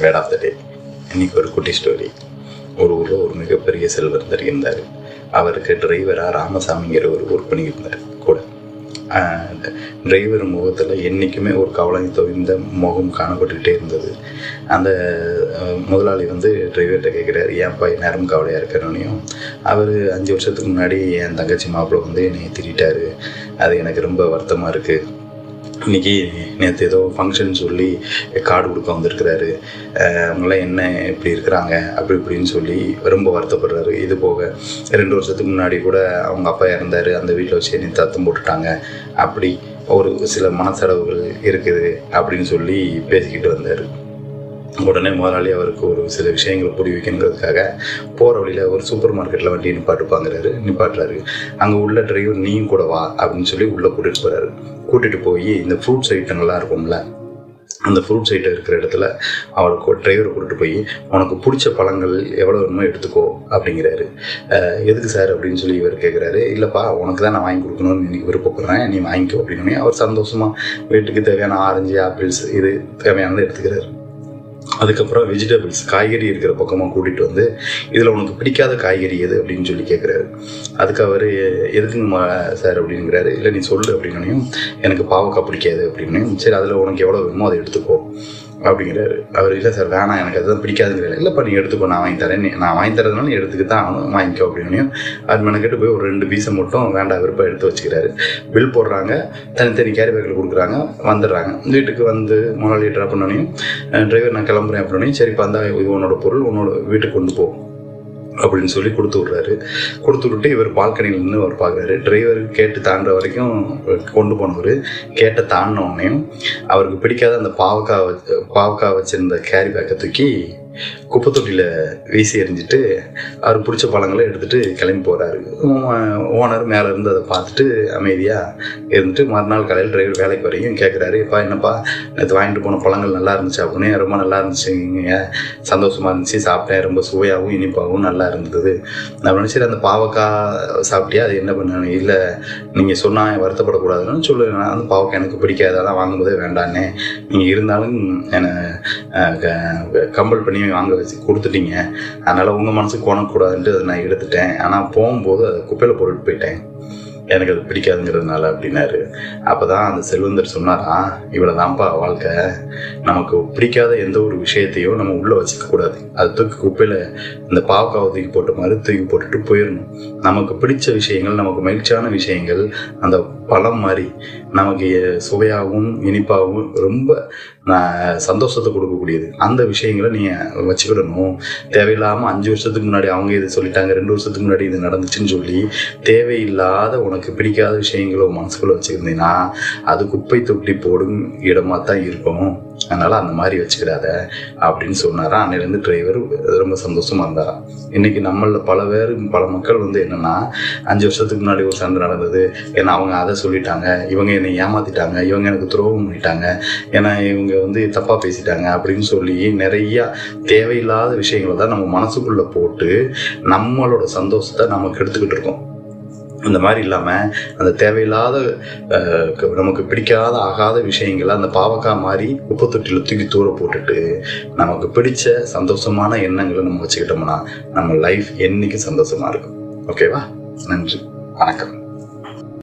Wired of the டே. இன்றைக்கி ஒரு குட்டி ஸ்டோரி. ஒரு ஊரில் ஒரு மிகப்பெரிய செல்வந்தர் இருந்தார். அவருக்கு டிரைவராக ராமசாமிங்கிற ஒரு ஒர்க் பண்ணியிருந்தார் கூட. டிரைவர் முகத்தில் என்றைக்குமே ஒரு கவலை தோய்ந்த முகம் காணப்பட்டுக்கிட்டே இருந்தது. அந்த முதலாளி டிரைவர்கிட்ட கேட்குறாரு, ஏன்ப்பா நேரம் கவலையாக இருக்கிறோன்னையும். அவர் 5 வருஷத்துக்கு முன்னாடி என் தங்கச்சி மாப்பிள்ளை என்னை திட்டாரு, அது எனக்கு ரொம்ப வருத்தமாக இருக்குது. இன்றைக்கி நேற்று ஏதோ ஃபங்க்ஷன் சொல்லி கார்டு கொடுக்க வந்திருக்கிறாரு, அவங்களாம் என்ன இப்படி இருக்கிறாங்க அப்படி இப்படின்னு சொல்லி ரொம்ப வருத்தப்படுறாரு. இது போக 2 வருஷத்துக்கு முன்னாடி கூட அவங்க அப்பா இறந்தார், அந்த வீட்டில் வச்சு என்னை தத்தம் போட்டுட்டாங்க, அப்படி ஒரு சில மனசடவுகள் இருக்குது அப்படின்னு சொல்லி பேசிக்கிட்டு வந்தார். உடனே முதலாளி அவருக்கு ஒரு சில விஷயங்களை புரிய வைக்கணுங்கிறதுக்காக போகிற வழியில் ஒரு சூப்பர் மார்க்கெட்டில் வண்டி நிப்பாட்டுறாரு. அங்கே உள்ள டிரைவர் நீயும் கூட வா அப்படின்னு சொல்லி உள்ளே கூட்டிகிட்டு போகிறாரு. கூட்டிகிட்டு போய் இந்த ஃப்ரூட்ஸ் ஐட்டங்கள்லாம் இருக்கும்ல, அந்த ஃப்ரூட்ஸ் ஐட்டம் இருக்கிற இடத்துல அவளுக்கு டிரைவரை கூட்டிட்டு போய் உனக்கு பிடிச்ச பழங்கள் எவ்வளோ வேணுமோ எடுத்துக்கோ அப்படிங்கிறாரு. எதுக்கு சார் அப்படின்னு சொல்லி இவர் கேட்குறாரு. இல்லைப்பா, உனக்கு தான் நான் வாங்கி கொடுக்கணும்னு இன்னைக்கு விருப்பப்படுறேன், நீ வாங்கிக்கோ அப்படின்னு அவர் சந்தோஷமாக வீட்டுக்கு தேவையான ஆரஞ்சு, ஆப்பிள்ஸ் இது தேவையானதை எடுத்துக்கிறாரு. அதுக்கப்புறம் வெஜிடபிள்ஸ், காய்கறி இருக்கிற பக்கமாக கூட்டிகிட்டு இதில் உனக்கு பிடிக்காத காய்கறி எது அப்படின்னு சொல்லி கேட்குறாரு. அதுக்கு அவர் எதுக்குங்க சார் அப்படிங்கிறாரு. இல்லை நீ சொல்லு அப்படின்னும், எனக்கு பாவக்காய் பிடிக்காது அப்படின்னு. சரி, அதில் உனக்கு எவ்வளோ வேணுமோ அதை எடுத்துக்கோ அப்படிங்கிறாரு. அவர் இல்லை சார் வேணாம், எனக்கு அதுதான் பிடிக்காதுங்கிறாரு. இல்லைப்பா நீ எடுத்துக்கோ, நான் வாங்கி தரேன், நான் வாங்கி தரதுனால நீ எடுத்துக்க தான் ஆகணும், வாங்கிக்கோ அப்படின்னு. அது மெனக்கிட்டு போய் ஒரு 2 பீஸை மட்டும் வேண்டாம் விருப்பம் எடுத்து வச்சுக்கிறாரு. பில் போடுறாங்க, தனித்தனி கேரி பேக்கில் கொடுக்குறாங்க, வந்துடுறாங்க. வீட்டுக்கு முதலாளி ட்ராப் பண்ணோனையும் டிரைவர் நான் கிளம்புறேன் அப்படின்னே, சரிப்பா அந்த இது உன்னோட பொருள், உன்னோட வீட்டுக்கு கொண்டு போ அப்படின்னு சொல்லி கொடுத்து விட்றாரு. கொடுத்து விட்டு இவர் பால்கனியில் நின்று அவர் பார்க்குறாரு. டிரைவர் கேட்டு தாண்டுற வரைக்கும் கொண்டு போனவர் கேட்ட தாண்டின உடனேயும் அவருக்கு பிடிக்காத அந்த பாவக்காய் வச்சிருந்த கேரி பேக்கை தூக்கி குப்பை தொட்டியில் வீசி எறிஞ்சிட்டு அவருக்கு பிடிச்ச பழங்களை எடுத்துகிட்டு கிளம்பி போகிறாரு. ஓனர் மேலே இருந்து அதை பார்த்துட்டு அமைதியாக இருந்துட்டு மறுநாள் காலையில் டிரைவர் வேலைக்கு வரைக்கும் கேட்குறாரு, என்னப்பா நேற்று வாங்கிட்டு போன பழங்கள் நல்லா இருந்துச்சு அப்படின்னு. ரொம்ப நல்லா இருந்துச்சுங்க, சந்தோஷமாக இருந்துச்சு, சாப்பிட்டேன், ரொம்ப சுவையாகவும் இனிப்பாகவும் நல்லா இருந்தது அப்படின்னு. சரி, அந்த பாவக்காய் சாப்பிட்டியா, அது என்ன பண்ண? இல்லை நீங்கள் சொன்னால் வருத்தப்படக்கூடாதுன்னு சொல்லு, நான் அந்த பாவக்காய் எனக்கு பிடிக்காது, அதெல்லாம் வாங்கும்போதே வேண்டான்னே, நீங்கள் இருந்தாலும் என்னை கம்பல் பண்ணி வாங்க வச்சு கொடுத்துட்டீங்க, அதனால் உங்கள் மனசுக்கு கோணக்கூடாதுன்ட்டு அதை நான் எடுத்துட்டேன், ஆனால் போகும்போது அதை குப்பையில் போட்டுட்டு போயிட்டேன், எனக்கு அது பிடிக்காதுங்கிறதுனால அப்படின்னாரு. அப்போ தான் அந்த செல்வந்தர் சொன்னாரா, இவ்வளோ தான்ப்பா வாழ்க்கை, நமக்கு பிடிக்காத எந்த ஒரு விஷயத்தையும் நம்ம உள்ளே வச்சுக்கக்கூடாது, அது தூக்கி குப்பையில் இந்த பாவக்காவை தூக்கி போட்ட மாதிரி தூக்கி போட்டுட்டு போயிடணும். நமக்கு பிடிச்ச விஷயங்கள், நமக்கு மகிழ்ச்சியான விஷயங்கள், அந்த பழம் மாதிரி நமக்கு சுவையாகவும் இனிப்பாகவும் ரொம்ப சந்தோஷத்தை கொடுக்கக்கூடியது, அந்த விஷயங்களை நீங்கள் வச்சுக்கிடணும். தேவையில்லாமல் 5 வருஷத்துக்கு முன்னாடி அவங்க இது சொல்லிட்டாங்க, 2 வருஷத்துக்கு முன்னாடி இது நடந்துச்சுன்னு சொல்லி தேவையில்லாத உனக்கு பிடிக்காத விஷயங்களை மனசுக்குள்ளே வச்சுருந்தீங்கன்னா அது குப்பை தொட்டி போடும் இடமா தான் இருக்கும். அதனால் அந்த மாதிரி வச்சுக்கிடாத அப்படின்னு சொன்னாரா. அன்னையிலேருந்து டிரைவர் ரொம்ப சந்தோஷமாக இருந்தாரா. இன்றைக்கி நம்மளில் பல மக்கள் என்னென்னா, 5 வருஷத்துக்கு முன்னாடி ஒரு சண்டை நடந்தது, ஏன்னா அவங்க அதை சொல்லிட்டாங்க, இவங்க என்னை ஏமாற்றிட்டாங்க, இவங்க எனக்கு துரோகம் பண்ணிட்டாங்க, ஏன்னா இவங்க தப்பாக பேசிட்டாங்க அப்படின்னு சொல்லி நிறையா தேவையில்லாத விஷயங்களை தான் நம்ம மனசுக்குள்ளே போட்டு நம்மளோட சந்தோஷத்தை நம்ம கெடுத்துக்கிட்டு இருக்கோம். இந்த மாதிரி இல்லாமல் அந்த தேவையில்லாத நமக்கு பிடிக்காத ஆகாத விஷயங்களை அந்த பாவக்காய் மாதிரி குப்பை தொட்டியில் தூக்கி தூர போட்டுட்டு நமக்கு பிடிச்ச சந்தோஷமான எண்ணங்களை நம்ம வச்சுக்கிட்டோம்னா நம்ம லைஃப் என்னைக்கு சந்தோஷமாக இருக்கும். ஓகேவா? நன்றி, வணக்கம்.